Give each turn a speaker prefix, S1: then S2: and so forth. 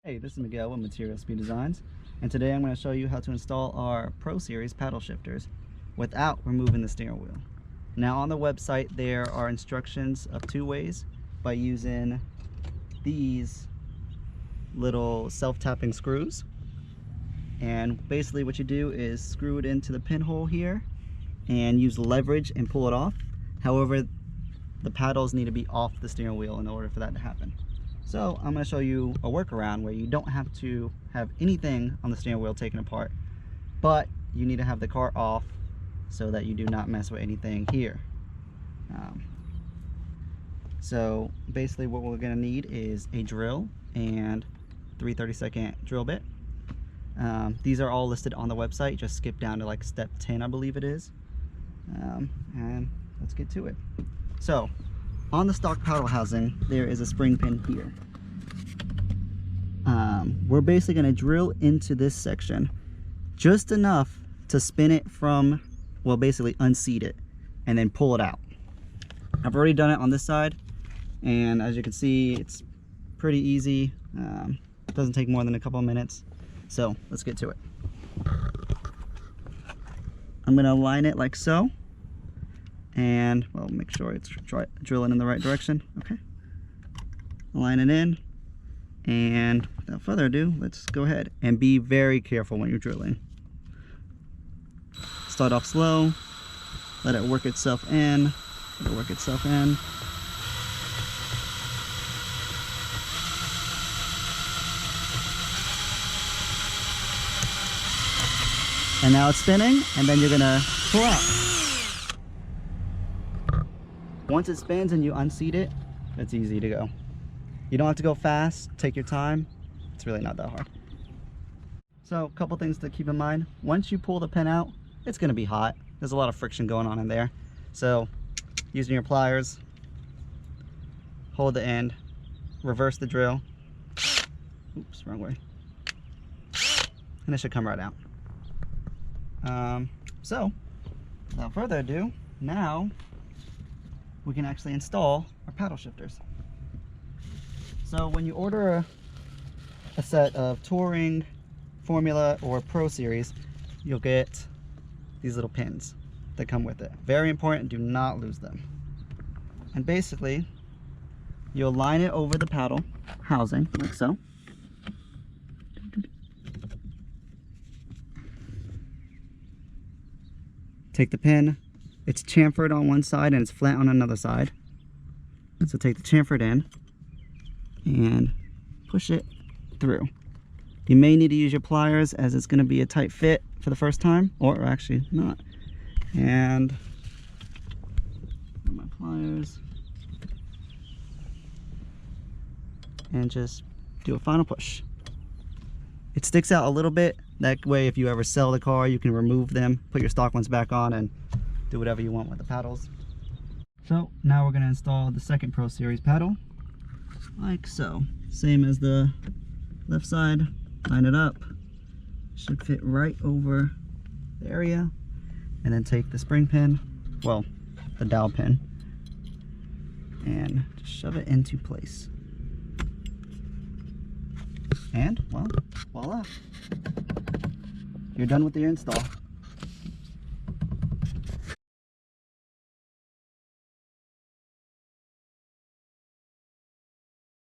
S1: Hey, this is Miguel with Material Speed Designs, and today I'm going to show you how to install our Pro Series paddle shifters without removing the steering wheel. Now on the website there are instructions of two ways by using these little self-tapping screws. And basically what you do is screw it into the pinhole here and use leverage and pull it off. However, the paddles need to be off the steering wheel in order for that to happen. So I'm going to show you a workaround where you don't have to have anything on the steering wheel taken apart, but you need to have the car off so that you do not mess with anything here. So basically what we're going to need is a drill and 3 30-second drill bit. These are all listed on the website. Just skip down to like step 10, I believe it is. And let's get to it. So on the stock paddle housing, there is a spring pin here. We're basically going to drill into this section just enough to spin it from, well, basically unseat it and then pull it out. I've already done it on this side, and as you can see, it's pretty easy. It doesn't take more than a couple of minutes. So let's get to it. I'm going to align it like so. And well, make sure it's drilling in the right direction. Okay, align it in, and without further ado, let's go ahead and be very careful when you're drilling. Start off slow, let it work itself in, and now it's spinning, and then you're gonna pull out. Once it spins and you unseat it, it's easy to go. You don't have to go fast, take your time. It's really not that hard. So a couple things to keep in mind. Once you pull the pin out, it's gonna be hot. There's a lot of friction going on in there. So using your pliers, hold the end, reverse the drill. Oops, wrong way. And it should come right out. So without further ado, now we can actually install our paddle shifters. So when you order a set of Touring, Formula, or Pro Series, you'll get these little pins that come with it. Very important, do not lose them. And basically, you'll line it over the paddle housing, like so. Take the pin. It's chamfered on one side and it's flat on another side. So take the chamfered in and push it through. You may need to use your pliers as it's going to be a tight fit for the first time, or actually not. And my pliers, and just do a final push. It sticks out a little bit. That way, if you ever sell the car, you can remove them, put your stock ones back on, and do whatever you want with the paddles. So now we're going to install the second Pro Series paddle, like so. Same as the left side. Line it up. Should fit right over the area. And then take the spring pin, well, the dowel pin, and just shove it into place. And, well, voila. You're done with your install.